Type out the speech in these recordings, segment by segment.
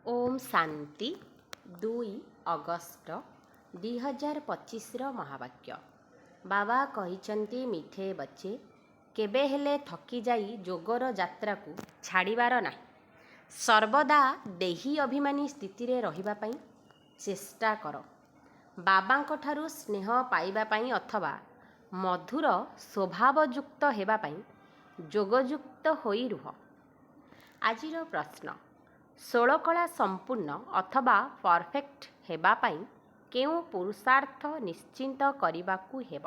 Om Shanti 2 August 2025 महावाक्य बाबा कहिचंती मिठे बच्चे केबे हेले थकी जाई जोगर यात्रा को छाड़िबार नाही। सर्वदा देही अभिमानी स्थिति रे रहिबा पई चेष्टा कर। बाबांक ठारू स्नेह पाइबा पई अथवा मधुर स्वभावयुक्त हेबा पई जोगयुक्त होई रुह। आजिर प्रश्न, 16 कला संपूर्ण अथवा परफेक्ट हेबा पाई केउ पुरुषार्थ निश्चिंत करिबाकू हेब।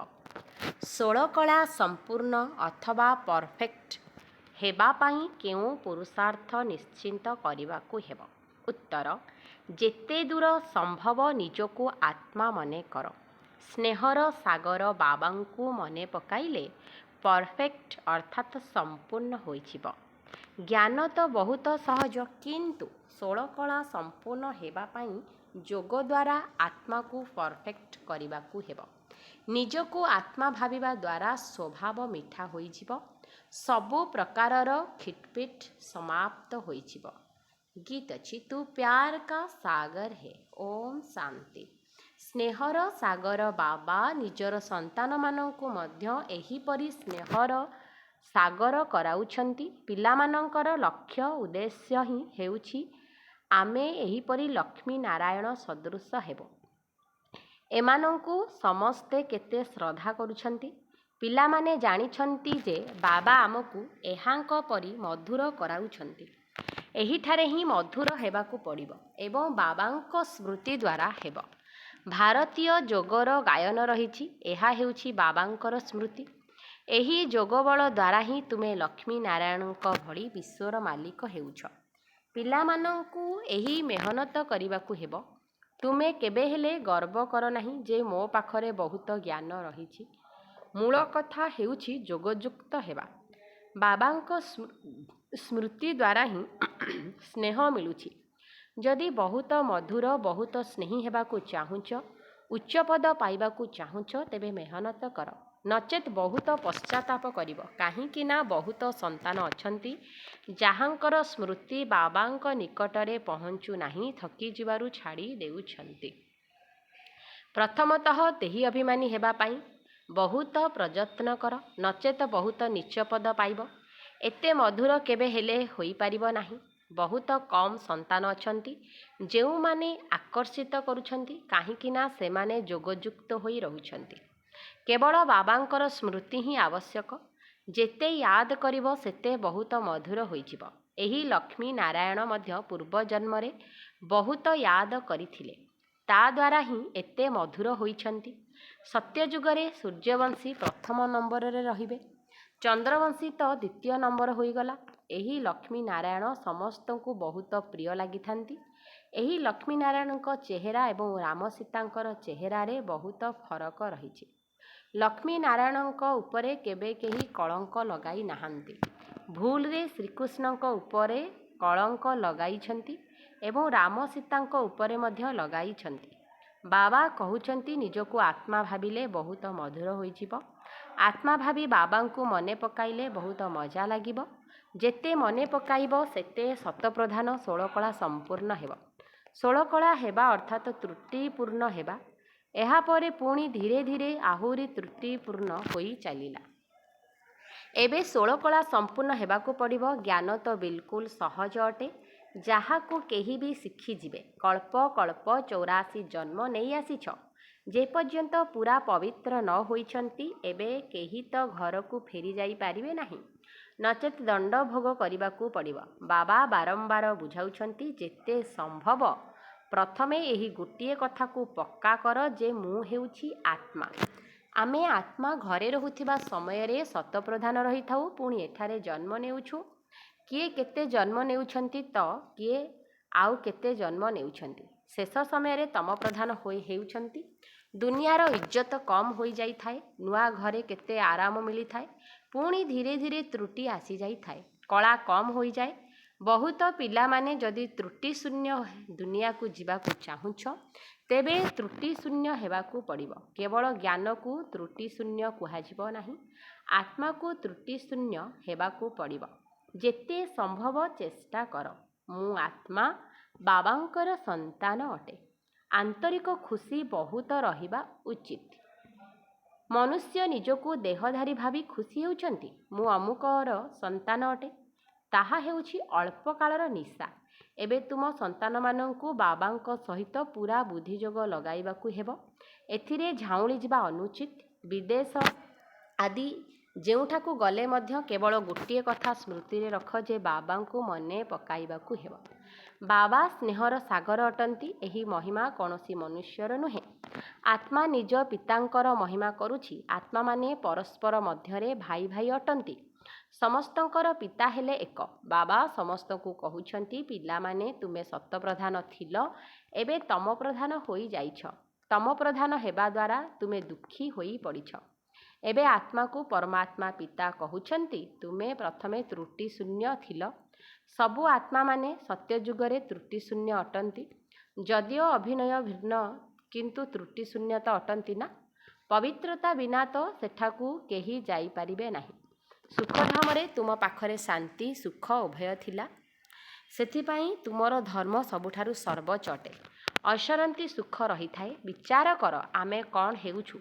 16 कला संपूर्ण अथवा परफेक्ट हेबा पाई केउ पुरुषार्थ निश्चिंत करिबाकू हेब। उत्तर, जेते दूर संभव निजको आत्मा मने कर। स्नेहर सागर बाबांकू मने पकाइले परफेक्ट अर्थात संपूर्ण होइछिब। ज्ञान तो बहुत सहज, किंतु 16 कला संपूर्ण हेबा पाई जोग द्वारा आत्मा को परफेक्ट करिबाकू हेब। निजको आत्मा भाविबा द्वारा स्वभाव मिठा होइजिब। सबु प्रकारर खिटपिट समाप्त होइजिब। गीत अछि, तू प्यार का सागर है। ओम शांति। स्नेहर सागर बाबा निजर संतान मानंकु मध्य एहीपरि स्नेहर सागर कराउछंती। पिलामानंकर लक्ष्य उद्देश्य ही हेउछि आमे एहीपरि लक्ष्मी नारायण सदृश हेबो। एमानंकु समस्ते केते श्रद्धा करुछंती। पिलामाने जानिछंती जे बाबा आमकु एहांक परि मधुर कराउछंती। एहिठारे ही मधुर हेबाकू पड़िबो एवं बाबांक स्मृति द्वारा हेब। भारतीय जोगर गायन रहिछि, एहा हेउछि बाबांकर स्मृति। एही जोगबल द्वारा ही तुमे लक्ष्मी नारायणଙ୍କ भଳି विश्वर मालिक हेउछ। पिलामानंकु एही मेहनत करिबाकू हेब। तुमे केबे हेले गर्व कर नाही जे मो पाखरे बहुत ज्ञान रहिछि। मूल कथा हेउछि जोगयुक्त हेबा। बाबांक स्मृति द्वारा ही स्नेह मिलुछि। जदि बहुत मधुर बहुत स्नेही हेबाकू चाहुछ, उच्च पद पाइबाकू चाहुछ, तेबे मेहनत कर, नचेत बहुत पश्चाताप करिब। काहींकि ना बहुत संतान अछंती जाहांकर स्मृति बाबांक निकटरे पहुंचु नाही, थकी जिबारु छाड़ी देउछंती। प्रथमतः देही अभिमानी हेबा पाई बहुत प्रयत्न कर, नचेत बहुत नीच पद पाइब। एते मधुर केबे हेले होई पारिब नाही। बहुत कम संतान अछंती जेउ माने आकर्षित करुछंती, काहींकि ना सेमाने जोगयुक्त होई रहुछंती। केवल बाबांकर स्मृति ही आवश्यक। जेते याद करिब सेते बहुत मधुर होइजिब। एही लक्ष्मी नारायण मध्य पूर्व जन्मरे बहुत याद करिथिले, ता द्वारा ही एते मधुर होइछंती। सत्ययुगरे सूर्यवंशी प्रथम नंबर रे रहिबे, चंद्रवंशी तो द्वितीय नंबर होइगला। एही लक्ष्मी नारायण समस्तंकु बहुत प्रिय लागिथांती। एही लक्ष्मी नारायणଙ୍କ चेहरा एवं राम सीतांकर चेहरा रे बहुत फरक रहिछि। लक्ष्मी नारायणଙ୍କ उपरे केबे केही कलंक लगाई नाहांती। भूल रे श्रीकृष्णଙ୍କ उपरे कलंक लगाइछंती एवं राम सीतांक उपरे मध्य लगाइछंती। बाबा कहुछंती निजको आत्मा भाबिले बहुत मधुर होइजिब। आत्मा भाबी बाबांकु मने पकाइले बहुत मजा लागिब। जेते मने पकाइब सेते शतप्रधान 16 कला संपूर्ण हेब। 16 कला हेबा अर्थात त्रुटिपूर्ण हेबा। एहा परे पुणी धीरे धीरे आहुरी त्रुटिपूर्ण होई चलिला। एबे 16 कला संपूर्ण हेबाकू पड़िब। ज्ञान तो बिल्कुल सहज अटे, जाहाकू केही भी शिखी जिबे। कल्प कल्प 84 जन्म नहीं आसीछ, जे पर्यंत पूरा पवित्र न होइछंती एबे केही तो घर को फेरी जाई पारिबे नाही, नचेत दंड भोग करिबाकू पड़िब। बाबा बारंबार बुझाउछंती, जेते संभव प्रथमे एही गोटिए कथा को पक्का कर जे मु हेउछि आत्मा। आमे आत्मा घरे रहुथिबा समय रे शतप्रधान रही थाउ, पुणी एठारे जन्म नेउछु। किए केते जन्म नेउछंती तो किए आउ केते जन्म नेउछंती। शेष समय रे तम प्रधान होई हेउछंती। दुनियार इज्जत कम होई जाई थाए। नुआ घरे केते आराम मिली थाए, पुणी धीरे धीरे त्रुटि आसी जाई थाए। कला कम होई जाए। बहुत पिला माने जदि त्रुटि शून्य दुनिया को जीवाकू चाहुछ, तेबे त्रुटि शून्य हेबाकू पड़िब। केवल ज्ञान को त्रुटि शून्य कुहाजिब नाही, आत्मा को त्रुटि शून्य हेबाकू पड़िब। जेते संभव चेष्टा कर। ମୁଁ ଆତ୍ମା ବାବାଙ୍କର ସନ୍ତାନ ଅଟେ। ଆନ୍ତରିକ ଖୁସି ବହୁତ ରହିବା ଉଚିତ। ମନୁଷ୍ୟ ନିଜକୁ ଦେହଧାରୀ ଭାବି ଖୁସି ହେଉଛନ୍ତି। ମୁଁ ଅମୁକର ସନ୍ତାନ ଅଟେ। ତାହା ହେଉଛି ଅଳ୍ପ କାଳର ନିଶା। ଏବେ ତୁମ ସନ୍ତାନମାନଙ୍କୁ ବାବାଙ୍କ ସହିତ ପୁରା ବୁଦ୍ଧିଯୋଗ ଲଗାଇବାକୁ ହେବ। ଏଥିରେ ଝାଉଁଳି ଯିବା ଅନୁଚିତ। ବିଦେଶ ଆଦି ଯେଉଁଠାକୁ ଗଲେ ମଧ୍ୟ କେବଳ ଗୋଟିଏ କଥା ସ୍ମୃତିରେ ରଖ ଯେ ବାବାଙ୍କୁ ମନେ ପକାଇବାକୁ ହେବ। ବାବା ସ୍ନେହର ସାଗର ଅଟନ୍ତି। ଏହି ମହିମା କୌଣସି ମନୁଷ୍ୟର ନୁହେଁ। ଆତ୍ମା ନିଜ ପିତାଙ୍କର ମହିମା କରୁଛି। ଆତ୍ମାମାନେ ପରସ୍ପର ମଧ୍ୟରେ ଭାଇ ଭାଇ ଅଟନ୍ତି। ସମସ୍ତଙ୍କର ପିତା ହେଲେ ଏକ। ବାବା ସମସ୍ତଙ୍କୁ କହୁଛନ୍ତି, ପିଲାମାନେ ତୁମେ ସତପ୍ରଧାନ ଥିଲ, ଏବେ ତମପ୍ରଧାନ ହୋଇଯାଇଛ। ତମପ୍ରଧାନ ହେବା ଦ୍ୱାରା ତୁମେ ଦୁଃଖୀ ହୋଇ ପଡ଼ିଛ। ଏବେ ଆତ୍ମାକୁ ପରମାତ୍ମା ପିତା କହୁଛନ୍ତି, ତୁମେ ପ୍ରଥମେ ତ୍ରୁଟିଶୂନ୍ୟ ଥିଲ। ସବୁ ଆତ୍ମାମାନେ ସତ୍ୟଯୁଗରେ ତ୍ରୁଟିଶୂନ୍ୟ ଅଟନ୍ତି। ଯଦିଓ ଅଭିନୟ ଭିନ୍ନ, କିନ୍ତୁ ତ୍ରୁଟିଶୂନ୍ୟ ତ ଅଟନ୍ତି ନା। ପବିତ୍ରତା ବିନା ତ ସେଠାକୁ କେହି ଯାଇପାରିବେ ନାହିଁ। ସୁଖଧାମରେ ତୁମ ପାଖରେ ଶାନ୍ତି ସୁଖ ଉଭୟ ଥିଲା। ସେଥିପାଇଁ ତୁମର ଧର୍ମ ସବୁଠାରୁ ସର୍ବୋଚ୍ଚ ଅଟେ। ଅସରନ୍ତି ସୁଖ ରହିଥାଏ। ବିଚାର କର, ଆମେ କ'ଣ ହେଉଛୁ?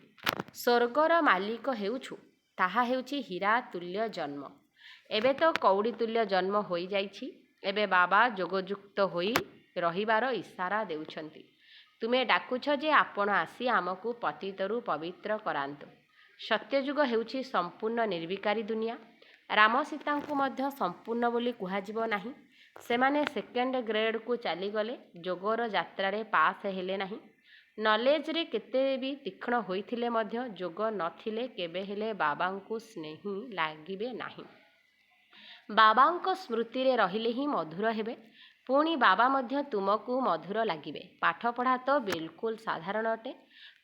ସ୍ୱର୍ଗର ମାଲିକ ହେଉଛୁ। ତାହା ହେଉଛି ହୀରା ତୁଲ୍ୟ ଜନ୍ମ। ଏବେ ତ କଉଡ଼ି ତୁଲ୍ୟ ଜନ୍ମ ହୋଇଯାଇଛି। ଏବେ ବାବା ଯୋଗଯୁକ୍ତ ହୋଇ ରହିବାର ଇସାରା ଦେଉଛନ୍ତି। ତୁମେ ଡାକୁଛ ଯେ ଆପଣ ଆସି ଆମକୁ ପତିତରୁ ପବିତ୍ର କରାନ୍ତୁ। ସତ୍ୟଯୁଗ ହେଉଛି ସମ୍ପୂର୍ଣ୍ଣ ନିର୍ବିକାରୀ ଦୁନିଆ। ରାମ ସୀତାଙ୍କୁ ମଧ୍ୟ ସମ୍ପୂର୍ଣ୍ଣ ବୋଲି କୁହାଯିବ ନାହିଁ। ସେମାନେ ସେକେଣ୍ଡ ଗ୍ରେଡକୁ ଚାଲିଗଲେ। ଯୋଗର ଯାତ୍ରାରେ ପାସ୍ ହେଲେ ନାହିଁ। ନଲେଜରେ କେତେ ବି ତୀକ୍ଷ୍ଣ ହୋଇଥିଲେ ମଧ୍ୟ ଯୋଗ ନଥିଲେ କେବେ ହେଲେ ବାବାଙ୍କୁ ସ୍ନେହୀ ଲାଗିବେ ନାହିଁ। ବାବାଙ୍କ ସ୍ମୃତିରେ ରହିଲେ ହିଁ ମଧୁର ହେବେ। ପୁଣି ବାବା ମଧ୍ୟ ତୁମକୁ ମଧୁର ଲାଗିବେ। ପାଠପଢ଼ା ତ ବିଲକୁଲ ସାଧାରଣ ଅଟେ।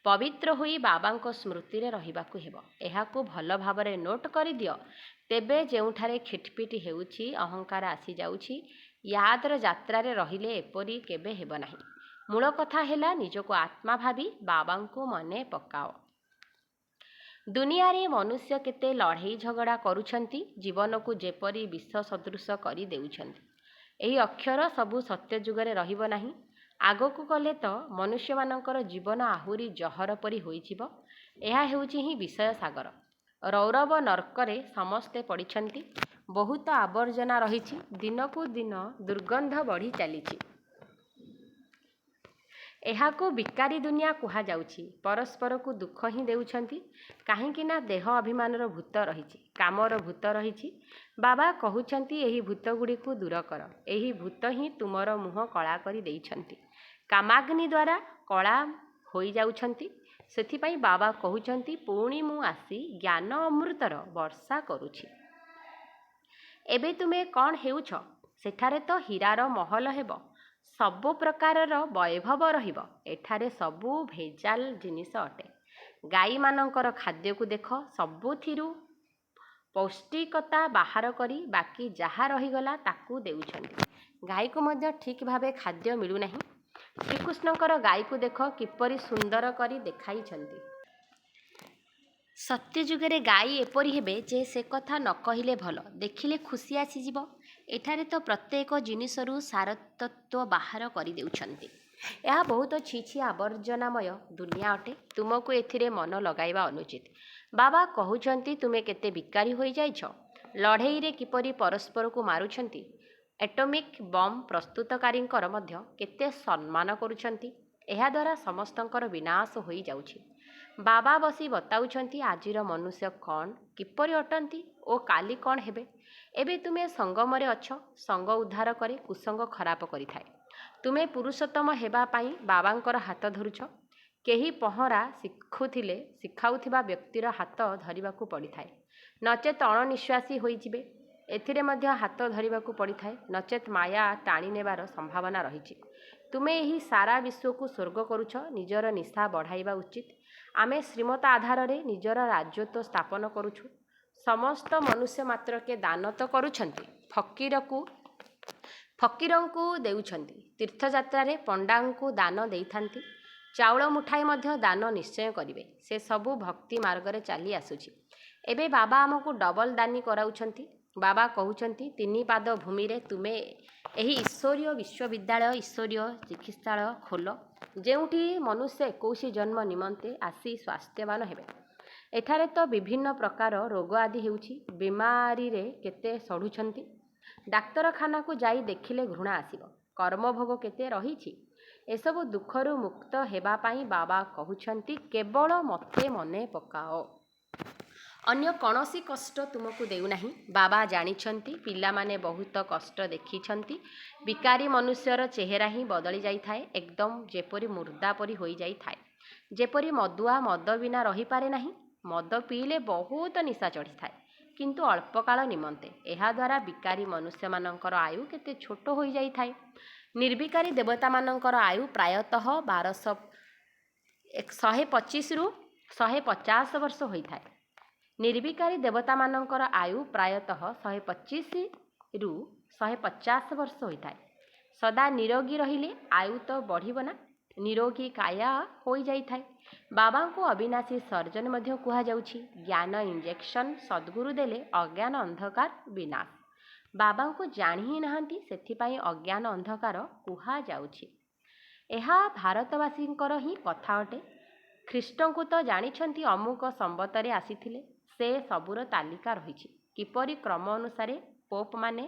ପବିତ୍ର ହୋଇ ବାବାଙ୍କ ସ୍ମୃତିରେ ରହିବାକୁ ହେବ। ଏହାକୁ ଭଲ ଭାବରେ ନୋଟ୍ କରିଦିଅ। ତେବେ ଯେଉଁଠାରେ ଖିଟପିଟ ହେଉଛି, ଅହଙ୍କାର ଆସିଯାଉଛି, ୟାଦର ଯାତ୍ରାରେ ରହିଲେ ଏପରି କେବେ ହେବ ନାହିଁ। ମୂଳ କଥା ହେଲା ନିଜକୁ ଆତ୍ମା ଭାବି ବାବାଙ୍କୁ ମନେ ପକାଅ। ଦୁନିଆରେ ମନୁଷ୍ୟ କେତେ ଲଢ଼େଇ ଝଗଡ଼ା କରୁଛନ୍ତି, ଜୀବନକୁ ଯେପରି ବିଷ ସଦୃଶ କରି ଦେଉଛନ୍ତି। ଏହି ଅକ୍ଷର ସବୁ ସତ୍ୟଯୁଗରେ ରହିବ ନାହିଁ। ଆଗକୁ ଗଲେ ତ ମନୁଷ୍ୟମାନଙ୍କର ଜୀବନ ଆହୁରି ଜହର ପରି ହୋଇଯିବ। ଏହା ହେଉଛି ହିଁ ବିଷୟ ସାଗର। ରୌରବ ନର୍କରେ ସମସ୍ତେ ପଡ଼ିଛନ୍ତି। ବହୁତ ଆବର୍ଜନା ରହିଛି। ଦିନକୁ ଦିନ ଦୁର୍ଗନ୍ଧ ବଢ଼ି ଚାଲିଛି। ଏହାକୁ ବିକାରୀ ଦୁନିଆ କୁହାଯାଉଛି। ପରସ୍ପରକୁ ଦୁଃଖ ହିଁ ଦେଉଛନ୍ତି। କାହିଁକି ନା ଦେହ ଅଭିମାନର ଭୂତ ରହିଛି, କାମର ଭୂତ ରହିଛି। ବାବା କହୁଛନ୍ତି ଏହି ଭୂତଗୁଡ଼ିକୁ ଦୂର କର। ଏହି ଭୂତ ହିଁ ତୁମର ମୁହଁ କଳା କରି ଦେଇଛନ୍ତି। କାମାଗ୍ନି ଦ୍ୱାରା କଳା ହୋଇଯାଉଛନ୍ତି। ସେଥିପାଇଁ ବାବା କହୁଛନ୍ତି, ପୁଣି ମୁଁ ଆସି ଜ୍ଞାନ ଅମୃତର ବର୍ଷା କରୁଛି। ଏବେ ତୁମେ କ'ଣ ହେଉଛ? ସେଠାରେ ତ ହୀରାର ମହଲ ହେବ। ସବୁ ପ୍ରକାରର ବୈଭବ ରହିବ। ଏଠାରେ ସବୁ ଭେଜାଲ ଜିନିଷ ଅଟେ। ଗାଈମାନଙ୍କର ଖାଦ୍ୟକୁ ଦେଖ। ସବୁଥିରୁ ପୌଷ୍ଟିକତା ବାହାର କରି ବାକି ଯାହା ରହିଗଲା ତାକୁ ଦେଉଛନ୍ତି। ଗାଈକୁ ମଧ୍ୟ ଠିକ୍ ଭାବେ ଖାଦ୍ୟ ମିଳୁନାହିଁ। ଶ୍ରୀକୃଷ୍ଣଙ୍କର ଗାଈକୁ ଦେଖ, କିପରି ସୁନ୍ଦର କରି ଦେଖାଇଛନ୍ତି। ସତ୍ୟଯୁଗରେ ଗାଈ ଏପରି ହେବେ ଯେ ସେ କଥା ନ କହିଲେ ଭଲ, ଦେଖିଲେ ଖୁସି ଆସିଯିବ। ଏଠାରେ ତ ପ୍ରତ୍ୟେକ ଜିନିଷରୁ ସାରତତ୍ତ୍ୱ ବାହାର କରିଦେଉଛନ୍ତି। ଏହା ବହୁତ ଛି ଆବର୍ଜନାମୟ ଦୁନିଆ ଅଟେ। ତୁମକୁ ଏଥିରେ ମନ ଲଗାଇବା ଅନୁଚିତ। ବାବା କହୁଛନ୍ତି, ତୁମେ କେତେ ବିକାରୀ ହୋଇଯାଇଛ। ଲଢ଼େଇରେ କିପରି ପରସ୍ପରକୁ ମାରୁଛନ୍ତି। ଏଟମିକ୍ ବମ୍ ପ୍ରସ୍ତୁତକାରୀଙ୍କର ମଧ୍ୟ କେତେ ସମ୍ମାନ କରୁଛନ୍ତି। ଏହାଦ୍ୱାରା ସମସ୍ତଙ୍କର ବିନାଶ ହୋଇଯାଉଛି। ବାବା ବସି ବତାଉଛନ୍ତି ଆଜିର ମନୁଷ୍ୟ କ'ଣ, କିପରି ଅଟନ୍ତି ଓ କାଲି କ'ଣ ହେବେ। ଏବେ ତୁମେ ସଙ୍ଗମରେ ଅଛ। ସଙ୍ଗ ଉଦ୍ଧାର କରେ, କୁସଙ୍ଗ ଖରାପ କରିଥାଏ। ତୁମେ ପୁରୁଷୋତ୍ତମ ହେବା ପାଇଁ ବାବାଙ୍କର ହାତ ଧରୁଛ। କେହି ପହଁରା ଶିଖାଉଥିବା ବ୍ୟକ୍ତିର ହାତ ଧରିବାକୁ ପଡ଼ିଥାଏ, ନଚେତ୍ ଅଣନିଶ୍ୱାସୀ ହୋଇଯିବେ। ଏଥିରେ ମଧ୍ୟ ହାତ ଧରିବାକୁ ପଡ଼ିଥାଏ, ନଚେତ୍ ମାୟା ଟାଣି ନେବାର ସମ୍ଭାବନା ରହିଛି। ତୁମେ ଏହି ସାରା ବିଶ୍ୱକୁ ସ୍ୱର୍ଗ କରୁଛ। ନିଜର ନିଶା ବଢ଼ାଇବା ଉଚିତ। ଆମେ ଶ୍ରୀମତ ଆଧାରରେ ନିଜର ରାଜତ୍ୱ ସ୍ଥାପନ କରୁଛୁ। ସମସ୍ତ ମନୁଷ୍ୟ ମାତ୍ରକେ ଦାନ ତ କରୁଛନ୍ତି, ଫକୀରଙ୍କୁ ଦେଉଛନ୍ତି। ତୀର୍ଥଯାତ୍ରାରେ ପଣ୍ଡାଙ୍କୁ ଦାନ ଦେଇଥାନ୍ତି। ଚାଉଳ ମୁଠାଏ ମଧ୍ୟ ଦାନ ନିଶ୍ଚୟ କରିବେ। ସେ ସବୁ ଭକ୍ତି ମାର୍ଗରେ ଚାଲି ଆସୁଛି। ଏବେ ବାବା ଆମକୁ ଡବଲ ଦାନୀ କରାଉଛନ୍ତି। ବାବା କହୁଛନ୍ତି, 3 ପାଦ ଭୂମିରେ ତୁମେ ଏହି ଈଶ୍ୱରୀୟ ବିଶ୍ୱବିଦ୍ୟାଳୟ ଈଶ୍ୱରୀୟ ଚିକିତ୍ସାଳୟ ଖୋଲ, ଯେଉଁଠି ମନୁଷ୍ୟ 21 ଜନ୍ମ ନିମନ୍ତେ ଆସି ସ୍ୱାସ୍ଥ୍ୟବାନ ହେବେ। ଏଠାରେ ତ ବିଭିନ୍ନ ପ୍ରକାର ରୋଗ ଆଦି ହେଉଛି। ବିମାରୀରେ କେତେ ସଢ଼ୁଛନ୍ତି। ଡାକ୍ତରଖାନାକୁ ଯାଇ ଦେଖିଲେ ଘୃଣା ଆସିବ। କର୍ମଭୋଗ କେତେ ରହିଛି। ଏସବୁ ଦୁଃଖରୁ ମୁକ୍ତ ହେବା ପାଇଁ ବାବା କହୁଛନ୍ତି, କେବଳ ମୋତେ ମନେ ପକାଅ। ଅନ୍ୟ କୌଣସି କଷ୍ଟ ତୁମକୁ ଦେଉନାହିଁ। ବାବା ଜାଣିଛନ୍ତି ପିଲାମାନେ ବହୁତ କଷ୍ଟ ଦେଖିଛନ୍ତି। ବିକାରୀ ମନୁଷ୍ୟର ଚେହେରା ହିଁ ବଦଳି ଯାଇଥାଏ, ଏକଦମ ଯେପରି ମୁର୍ଦ୍ଦା ପରି ହୋଇଯାଇଥାଏ। ଯେପରି ମଦୁଆ ମଦ ବିନା ରହିପାରେ ନାହିଁ। ମଦ ପିଇଲେ ବହୁତ ନିଶା ଚଢ଼ିଥାଏ, କିନ୍ତୁ ଅଳ୍ପକାଳ ନିମନ୍ତେ। ଏହାଦ୍ୱାରା ବିକାରୀ ମନୁଷ୍ୟମାନଙ୍କର ଆୟୁ କେତେ ଛୋଟ ହୋଇଯାଇଥାଏ। ନିର୍ବିକାରୀ ଦେବତାମାନଙ୍କର ଆୟୁ ପ୍ରାୟତଃ 125ରୁ 150 ବର୍ଷ ହୋଇଥାଏ। ନିର୍ବିକାରୀ ଦେବତାମାନଙ୍କର ଆୟୁ ପ୍ରାୟତଃ 125ରୁ 150 ବର୍ଷ ହୋଇଥାଏ। ସଦା ନିରୋଗୀ ରହିଲେ ଆୟୁ ତ ବଢ଼ିବ ନା, ନିରୋଗୀ କାୟା ହୋଇଯାଇଥାଏ। ବାବାଙ୍କୁ ଅବିନାଶୀ ସର୍ଜନ ମଧ୍ୟ କୁହାଯାଉଛି। ଜ୍ଞାନ ଇଞ୍ଜେକ୍ସନ ସଦ୍ଗୁରୁ ଦେଲେ ଅଜ୍ଞାନ ଅନ୍ଧକାର ବିନାଶ। ବାବାଙ୍କୁ ଜାଣି ହିଁ ନାହାନ୍ତି, ସେଥିପାଇଁ ଅଜ୍ଞାନ ଅନ୍ଧକାର କୁହାଯାଉଛି। ଏହା ଭାରତବାସୀଙ୍କର ହିଁ କଥା ଅଟେ। ଖ୍ରୀଷ୍ଟଙ୍କୁ ତ ଜାଣିଛନ୍ତି, ଅମୁକ ସମ୍ବତରେ ଆସିଥିଲେ। ସେ ସବୁର ତାଲିକା ରହିଛି। କିପରି କ୍ରମ ଅନୁସାରେ ପୋପମାନେ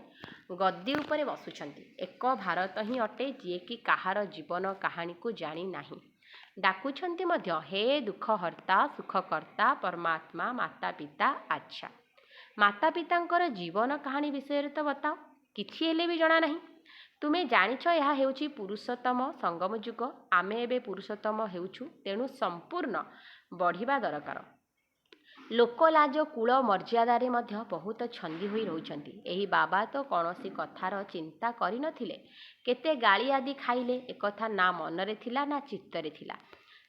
ଗଦି ଉପରେ ବସୁଛନ୍ତି। ଏକ ଭାରତ ହିଁ ଅଟେ, ଯିଏକି କାହାର ଜୀବନ କାହାଣୀକୁ ଜାଣି ନାହିଁ। ଡାକୁଛନ୍ତି ମଧ୍ୟ, ହେ ଦୁଃଖହର୍ତ୍ତା ସୁଖକର୍ତ୍ତା ପରମାତ୍ମା ମାତା ପିତା। ଆଚ୍ଛା, ମାତା ପିତାଙ୍କର ଜୀବନ କାହାଣୀ ବିଷୟରେ ତ ବତାଅ। କିଛି ହେଲେ ବି ଜଣା ନାହିଁ। ତୁମେ ଜାଣିଛ ଏହା ହେଉଛି ପୁରୁଷୋତ୍ତମ ସଙ୍ଗମ ଯୁଗ। ଆମେ ଏବେ ପୁରୁଷୋତ୍ତମ ହେଉଛୁ, ତେଣୁ ସମ୍ପୂର୍ଣ୍ଣ ବଢ଼ିବା ଦରକାର। ଲୋକ ଲାଜ କୁଳ ମର୍ଯ୍ୟାଦାରେ ମଧ୍ୟ ବହୁତ ଛନ୍ଦି ହୋଇ ରହୁଛନ୍ତି। ଏହି ବାବା ତ କୌଣସି କଥାର ଚିନ୍ତା କରିନଥିଲେ। କେତେ ଗାଳି ଆଦି ଖାଇଲେ, ଏକଥା ନା ମନରେ ଥିଲା ନା ଚିତ୍ତରେ ଥିଲା।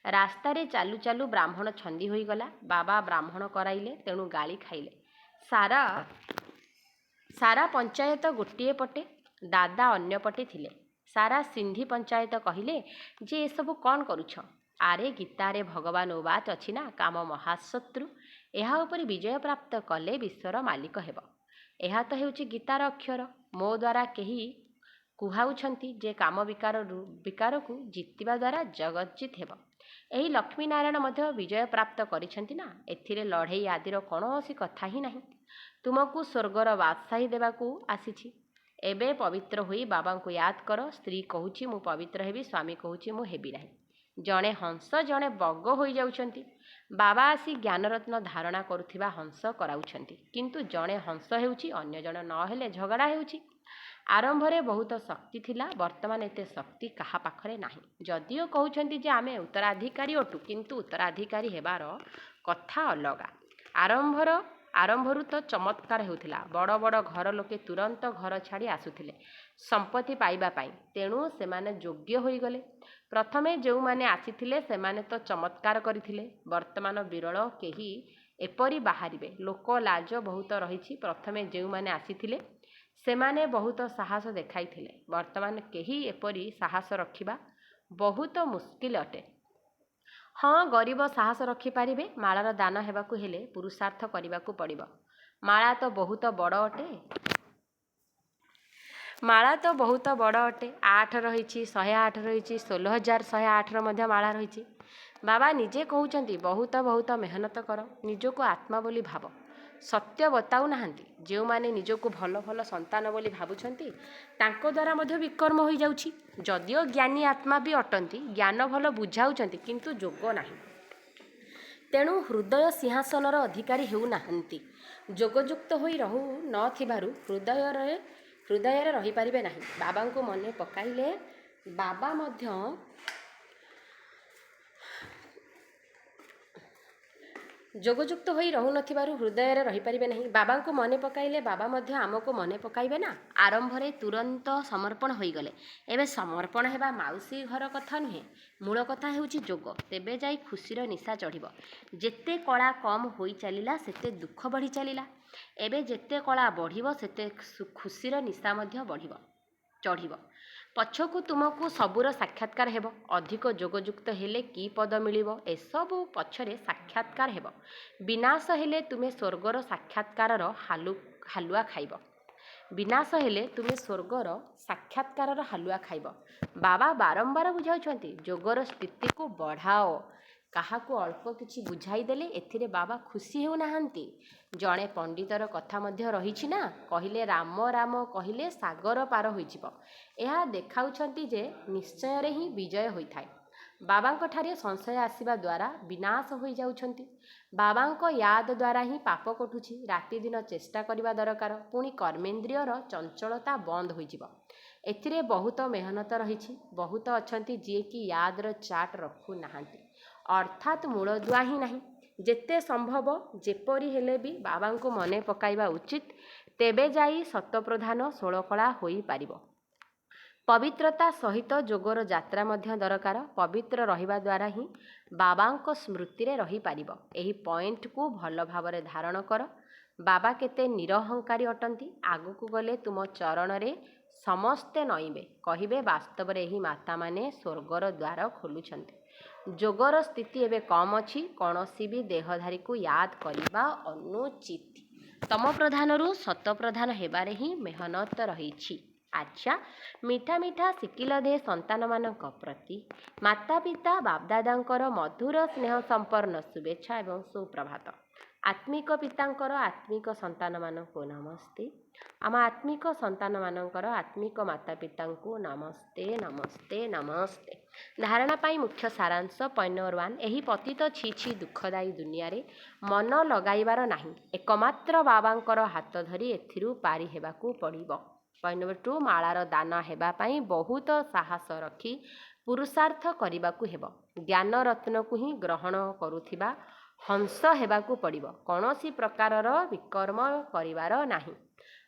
ରାସ୍ତାରେ ଚାଲୁ ଚାଲୁ ବ୍ରାହ୍ମଣ ଛନ୍ଦି ହୋଇଗଲା। ବାବା ବ୍ରାହ୍ମଣ କରାଇଲେ, ତେଣୁ ଗାଳି ଖାଇଲେ। ସାରା ପଞ୍ଚାୟତ ଗୋଟିଏ ପଟେ, ଦାଦା ଅନ୍ୟ ପଟେ ଥିଲେ। ସାରା ସିନ୍ଧି ପଞ୍ଚାୟତ କହିଲେ ଯେ ଏସବୁ କ'ଣ କରୁଛ? ଆରେ ଗୀତାରେ ଭଗବାନ ଉବାଚ ଅଛି ନା, କାମ ମହାଶତ୍ରୁ। ଏହା ଉପରେ ବିଜୟ ପ୍ରାପ୍ତ କଲେ ବିଶ୍ୱର ମାଲିକ ହେବ। ଏହା ତ ହେଉଛି ଗୀତାର ଅକ୍ଷର। ମୋ ଦ୍ୱାରା କେହି କୁହାଉଛନ୍ତି ଯେ କାମ ବିକାରକୁ ଜିତିବା ଦ୍ୱାରା ଜଗତଜିତ ହେବ। ଏହି ଲକ୍ଷ୍ମୀନାରାୟଣ ମଧ୍ୟ ବିଜୟ ପ୍ରାପ୍ତ କରିଛନ୍ତି ନା। ଏଥିରେ ଲଢ଼େଇ ଆଦିର କୌଣସି କଥା ହିଁ ନାହିଁ। ତୁମକୁ ସ୍ୱର୍ଗର ବାଦଶାହୀ ଦେବାକୁ ଆସିଛି। ଏବେ ପବିତ୍ର ହୋଇ ବାବାଙ୍କୁ ୟାଦ କର। ସ୍ତ୍ରୀ କହୁଛି ମୁଁ ପବିତ୍ର ହେବି, ସ୍ୱାମୀ କହୁଛି ମୁଁ ହେବି ନାହିଁ। ଜଣେ ହଂସ ଜଣେ ବଗ ହୋଇଯାଉଛନ୍ତି। ବାବା ଆସି ଜ୍ଞାନରତ୍ନ ଧାରଣା କରୁଥିବା ହଂସ କରାଉଛନ୍ତି, କିନ୍ତୁ ଜଣେ ହଂସ ହେଉଛି, ଅନ୍ୟ ଜଣେ ନ ହେଲେ ଝଗଡ଼ା ହେଉଛି। ଆରମ୍ଭରେ ବହୁତ ଶକ୍ତି ଥିଲା, ବର୍ତ୍ତମାନ ଏତେ ଶକ୍ତି କାହା ପାଖରେ ନାହିଁ। ଯଦିଓ କହୁଛନ୍ତି ଯେ ଆମେ ଉତ୍ତରାଧିକାରୀ ଅଟୁ, କିନ୍ତୁ ଉତ୍ତରାଧିକାରୀ ହେବାର କଥା ଅଲଗା। ଆରମ୍ଭରୁ ତ ଚମତ୍କାର ହେଉଥିଲା। ବଡ଼ ବଡ଼ ଘର ଲୋକେ ତୁରନ୍ତ ଘର ଛାଡ଼ି ଆସୁଥିଲେ ସମ୍ପତ୍ତି ପାଇବା ପାଇଁ, ତେଣୁ ସେମାନେ ଯୋଗ୍ୟ ହୋଇଗଲେ। ପ୍ରଥମେ ଯେଉଁମାନେ ଆସିଥିଲେ ସେମାନେ ତ ଚମତ୍କାର କରିଥିଲେ। ବର୍ତ୍ତମାନ ବିରଳ କେହି ଏପରି ବାହାରିବେ। ଲୋକ ଲାଜ ବହୁତ ରହିଛି। ପ୍ରଥମେ ଯେଉଁମାନେ ଆସିଥିଲେ ସେମାନେ ବହୁତ ସାହସ ଦେଖାଇଥିଲେ। ବର୍ତ୍ତମାନ କେହି ଏପରି ସାହସ ରଖିବା ବହୁତ ମୁସ୍କିଲ ଅଟେ। ହଁ, ଗରିବ ସାହସ ରଖିପାରିବେ। ମାଳାର ଦାନ ହେବାକୁ ହେଲେ ପୁରୁଷାର୍ଥ କରିବାକୁ ପଡ଼ିବ। ମାଳା ତ ବହୁତ ବଡ଼ ଅଟେ। 8 ରହିଛି, 108 ରହିଛି, 16,108ର ମଧ୍ୟ ମାଳା ରହିଛି। ବାବା ନିଜେ କହୁଛନ୍ତି, ବହୁତ ମେହନତ କର, ନିଜକୁ ଆତ୍ମା ବୋଲି ଭାବ। ସତ୍ୟ ବତାଉ ନାହାନ୍ତି। ଯେଉଁମାନେ ନିଜକୁ ଭଲ ସନ୍ତାନ ବୋଲି ଭାବୁଛନ୍ତି, ତାଙ୍କ ଦ୍ୱାରା ମଧ୍ୟ ବିକର୍ମ ହୋଇଯାଉଛି। ଯଦିଓ ଜ୍ଞାନୀ ଆତ୍ମା ବି ଅଟନ୍ତି, ଜ୍ଞାନ ଭଲ ବୁଝାଉଛନ୍ତି, କିନ୍ତୁ ଯୋଗ ନାହିଁ। ତେଣୁ ହୃଦୟ ସିଂହାସନର ଅଧିକାରୀ ହେଉନାହାନ୍ତି। ଯୋଗଯୁକ୍ତ ହୋଇ ରହୁ ନ ଥିବାରୁ ହୃଦୟରେ ରହିପାରିବେ ନାହିଁ। ବାବାଙ୍କୁ ମନେ ପକାଇଲେ ବାବା ମଧ୍ୟ ଯୋଗଯୁକ୍ତ ହୋଇ ରହୁନଥିବାରୁ ହୃଦୟରେ ରହିପାରିବେ ନାହିଁ। ବାବାଙ୍କୁ ମନେ ପକାଇଲେ ବାବା ମଧ୍ୟ ଆମକୁ ମନେ ପକାଇବେ ନା। ଆରମ୍ଭରେ ତୁରନ୍ତ ସମର୍ପଣ ହୋଇଗଲେ। ଏବେ ସମର୍ପଣ ହେବା ମାଉସୀ ଘର କଥା ନୁହେଁ, ମୂଳ କଥା ହେଉଛି ଯୋଗ। ତେବେ ଯାଇ ଖୁସିର ନିଶା ଚଢ଼ିବ। ଯେତେ କଳା କମ୍ ହୋଇ ଚାଲିଲା, ସେତେ ଦୁଃଖ ବଢ଼ି ଚାଲିଲା। ଏବେ ଯେତେ କଳା ବଢ଼ିବ, ସେତେ ଖୁସିର ନିଶା ମଧ୍ୟ ଚଢ଼ିବ। ପଛକୁ ତୁମକୁ ସବୁର ସାକ୍ଷାତକାର ହେବ। ଅଧିକ ଯୋଗଯୁକ୍ତ ହେଲେ କି ପଦ ମିଳିବ, ଏସବୁ ପଛରେ ସାକ୍ଷାତକାର ହେବ। ବିନାଶ ହେଲେ ତୁମେ ସ୍ୱର୍ଗର ସାକ୍ଷାତକାରର ହାଲୁଆ ଖାଇବ। ବିନାଶ ହେଲେ ତୁମେ ସ୍ୱର୍ଗର ସାକ୍ଷାତକାରର ହାଲୁଆ ଖାଇବ। ବାବା ବାରମ୍ବାର ବୁଝାଉଛନ୍ତି ଯୋଗର ସ୍ଥିତିକୁ ବଢ଼ାଅ। କାହାକୁ ଅଳ୍ପ କିଛି ବୁଝାଇ ଦେଲେ ଏଥିରେ ବାବା ଖୁସି ହେଉନାହାନ୍ତି। ଜଣେ ପଣ୍ଡିତର କଥା ମଧ୍ୟ ରହିଛି ନା, କହିଲେ ରାମ ରାମ କହିଲେ ସାଗର ପାର ହୋଇଯିବ। ଏହା ଦେଖାଉଛନ୍ତି ଯେ ନିଶ୍ଚୟରେ ହିଁ ବିଜୟ ହୋଇଥାଏ। ବାବାଙ୍କଠାରେ ସଂଶୟ ଆସିବା ଦ୍ୱାରା ବିନାଶ ହୋଇଯାଉଛନ୍ତି। ବାବାଙ୍କ ୟାଦ ଦ୍ୱାରା ହିଁ ପାପ କଟୁଛି। ରାତିଦିନ ଚେଷ୍ଟା କରିବା ଦରକାର, ପୁଣି କର୍ମେନ୍ଦ୍ରିୟର ଚଞ୍ଚଳତା ବନ୍ଦ ହୋଇଯିବ। ଏଥିରେ ବହୁତ ମେହନତ ରହିଛି। ବହୁତ ଅଛନ୍ତି ଯିଏକି ୟାଦର ଚାଟ ରଖୁନାହାନ୍ତି, ଅର୍ଥାତ୍ ମୂଳଦୁଆ ହିଁ ନାହିଁ। ଯେତେ ସମ୍ଭବ ଯେପରି ହେଲେ ବି ବାବାଙ୍କୁ ମନେ ପକାଇବା ଉଚିତ, ତେବେ ଯାଇ ଶତପ୍ରଧାନ ଷୋଳକଳା ହୋଇପାରିବ। ପବିତ୍ରତା ସହିତ ଯୋଗର ଯାତ୍ରା ମଧ୍ୟ ଦରକାର। ପବିତ୍ର ରହିବା ଦ୍ୱାରା ହିଁ ବାବାଙ୍କ ସ୍ମୃତିରେ ରହିପାରିବ। ଏହି ପଏଣ୍ଟକୁ ଭଲ ଭାବରେ ଧାରଣ କର। ବାବା କେତେ ନିରହଙ୍କାରୀ ଅଟନ୍ତି। ଆଗକୁ ଗଲେ ତୁମ ଚରଣରେ ସମସ୍ତେ ନଇଁବେ, କହିବେ ବାସ୍ତବରେ ଏହି ମାତାମାନେ ସ୍ୱର୍ଗର ଦ୍ୱାର ଖୋଲୁଛନ୍ତି। ଯୋଗର ସ୍ଥିତି ଏବେ କମ୍ ଅଛି। କୌଣସି ବି ଦେହଧାରୀକୁ ୟାଦ କରିବା ଅନୁଚିତ। ତମ ପ୍ରଧାନରୁ ଶତପ୍ରଧାନ ହେବାରେ ହିଁ ମେହନତ ରହିଛି। ଆଚ୍ଛା, ମିଠା ମିଠା ଶିକିଲଧେ ସନ୍ତାନମାନଙ୍କ ପ୍ରତି ମାତା ପିତା ବାପଦାଦାଙ୍କର ମଧୁର ସ୍ନେହ ସମ୍ପନ୍ନ ଶୁଭେଚ୍ଛା ଏବଂ ସୁପ୍ରଭାତ। ଆତ୍ମିକ ପିତାଙ୍କର ଆତ୍ମିକ ସନ୍ତାନମାନଙ୍କୁ ନମସ୍ତେ। ଆମ ଆତ୍ମିକ ସନ୍ତାନମାନଙ୍କର ଆତ୍ମିକ ମାତା ପିତାଙ୍କୁ ନମସ୍ତେ ନମସ୍ତେ ନମସ୍ତେ। ଧାରଣା ପାଇଁ ମୁଖ୍ୟ ସାରାଂଶ ପଏଣ୍ଟ ନମ୍ବର 1, ଏହି ପତିତ ଛି ଛି ଦୁଃଖଦାୟୀ ଦୁନିଆରେ ମନ ଲଗାଇବାର ନାହିଁ। ଏକମାତ୍ର ବାବାଙ୍କର ହାତ ଧରି ଏଥିରୁ ପାରି ହେବାକୁ ପଡ଼ିବ। ପଏଣ୍ଟ ନମ୍ବର 2, ମାଳାର ଦାନ ହେବା ପାଇଁ ବହୁତ ସାହସ ରଖି ପୁରୁଷାର୍ଥ କରିବାକୁ ହେବ। ଜ୍ଞାନ ରତ୍ନକୁ ହିଁ ଗ୍ରହଣ କରୁଥିବା ହଂସ ହେବାକୁ ପଡ଼ିବ। କୌଣସି ପ୍ରକାରର ବିକର୍ମ କରିବାର ନାହିଁ।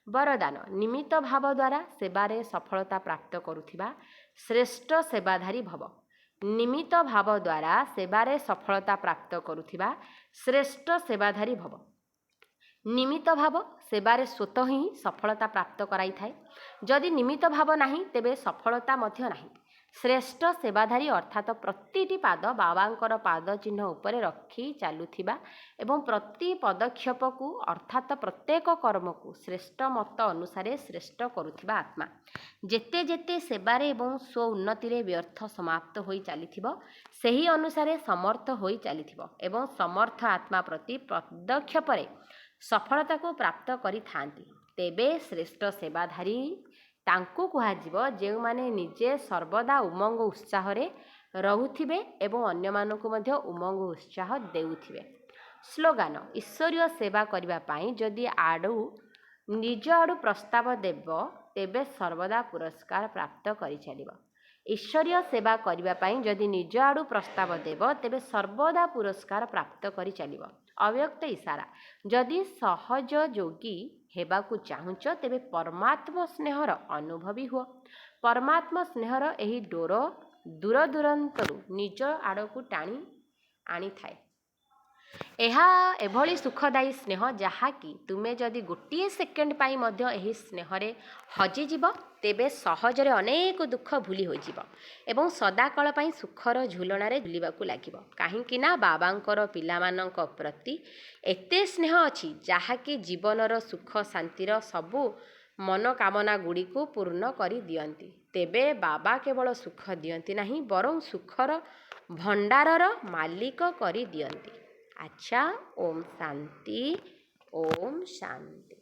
ବରଦାନ, ନିମିତ୍ତ ଭାବ ଦ୍ୱାରା ସେବାରେ ସଫଳତା ପ୍ରାପ୍ତ କରୁଥିବା ଶ୍ରେଷ୍ଠ ସେବାଧାରୀ ଭବ। ନିମିତ୍ତ ଭାବ ଦ୍ୱାରା ସେବାରେ ସଫଳତା ପ୍ରାପ୍ତ କରୁଥିବା ଶ୍ରେଷ୍ଠ ସେବାଧାରୀ ଭବ। ନିମିତ୍ତ ଭାବ ସେବାରେ ସ୍ୱତଃ ହିଁ ସଫଳତା ପ୍ରାପ୍ତ କରାଇଥାଏ। ଯଦି ନିମିତ୍ତ ଭାବ ନାହିଁ ତେବେ ସଫଳତା ମଧ୍ୟ ନାହିଁ। ଶ୍ରେଷ୍ଠ ସେବାଧାରୀ ଅର୍ଥାତ୍ ପ୍ରତିଟି ପାଦ ବାବାଙ୍କର ପାଦ ଚିହ୍ନ ଉପରେ ରଖି ଚାଲୁଥିବା ଏବଂ ପ୍ରତି ପଦକ୍ଷେପକୁ ଅର୍ଥାତ୍ ପ୍ରତ୍ୟେକ କର୍ମକୁ ଶ୍ରେଷ୍ଠ ମତ ଅନୁସାରେ ଶ୍ରେଷ୍ଠ କରୁଥିବା ଆତ୍ମା। ଯେତେ ଯେତେ ସେବାରେ ଏବଂ ସ୍ୱ ଉନ୍ନତିରେ ବ୍ୟର୍ଥ ସମାପ୍ତ ହୋଇ ଚାଲିଥିବ, ସେହି ଅନୁସାରେ ସମର୍ଥ ହୋଇ ଚାଲିଥିବ ଏବଂ ସମର୍ଥ ଆତ୍ମା ପ୍ରତି ପଦକ୍ଷେପରେ ସଫଳତାକୁ ପ୍ରାପ୍ତ କରିଥାନ୍ତି। ତେବେ ଶ୍ରେଷ୍ଠ ସେବାଧାରୀ ତାଙ୍କୁ କୁହାଯିବ ଯେଉଁମାନେ ନିଜେ ସର୍ବଦା ଉମଙ୍ଗ ଉତ୍ସାହରେ ରହୁଥିବେ ଏବଂ ଅନ୍ୟମାନଙ୍କୁ ମଧ୍ୟ ଉମଙ୍ଗ ଉତ୍ସାହ ଦେଉଥିବେ। ସ୍ଲୋଗାନ, ଈଶ୍ୱରୀୟ ସେବା କରିବା ପାଇଁ ଯଦି ନିଜ ଆଡ଼ୁ ପ୍ରସ୍ତାବ ଦେବ ତେବେ ସର୍ବଦା ପୁରସ୍କାର ପ୍ରାପ୍ତ କରିଚାଲିବ। ଈଶ୍ୱରୀୟ ସେବା କରିବା ପାଇଁ ଯଦି ନିଜ ଆଡ଼ୁ ପ୍ରସ୍ତାବ ଦେବ ତେବେ ସର୍ବଦା ପୁରସ୍କାର ପ୍ରାପ୍ତ କରିଚାଲିବ। ଅବ୍ୟକ୍ତ ଇସାରା, ଯଦି ସହଯୋଗୀ ହେବାକୁ ଚାହୁଁଛ ତେବେ ପରମାତ୍ମ ସ୍ନେହର ଅନୁଭବୀ ହୁଅ। ପରମାତ୍ମ ସ୍ନେହର ଏହି ଡୋର ଦୂରଦୂରାନ୍ତରୁ ନିଜ ଆଡ଼କୁ ଟାଣି ଆଣିଥାଏ। ଏହା ଏଭଳି ସୁଖଦାୟୀ ସ୍ନେହ ଯାହାକି ତୁମେ ଯଦି ଗୋଟିଏ ସେକେଣ୍ଡ ପାଇଁ ମଧ୍ୟ ଏହି ସ୍ନେହରେ ହଜିଯିବ ତେବେ ସହଜରେ ଅନେକ ଦୁଃଖ ଭୁଲି ହୋଇଯିବ ଏବଂ ସଦାକାଳ ପାଇଁ ସୁଖର ଝୁଲଣାରେ ଝୁଲିବାକୁ ଲାଗିବ। କାହିଁକି ନା ବାବାଙ୍କର ପିଲାମାନଙ୍କ ପ୍ରତି ଏତେ ସ୍ନେହ ଅଛି ଯାହାକି ଜୀବନର ସୁଖ ଶାନ୍ତିର ସବୁ ମନୋକାମନା ଗୁଡ଼ିକୁ ପୂର୍ଣ୍ଣ କରିଦିଅନ୍ତି। ତେବେ ବାବା କେବଳ ସୁଖ ଦିଅନ୍ତି ନାହିଁ, ବରଂ ସୁଖର ଭଣ୍ଡାରର ମାଲିକ କରିଦିଅନ୍ତି। ଆଚ୍ଛା, ଓମ୍ ଶାନ୍ତି, ଓମ୍ ଶାନ୍ତି।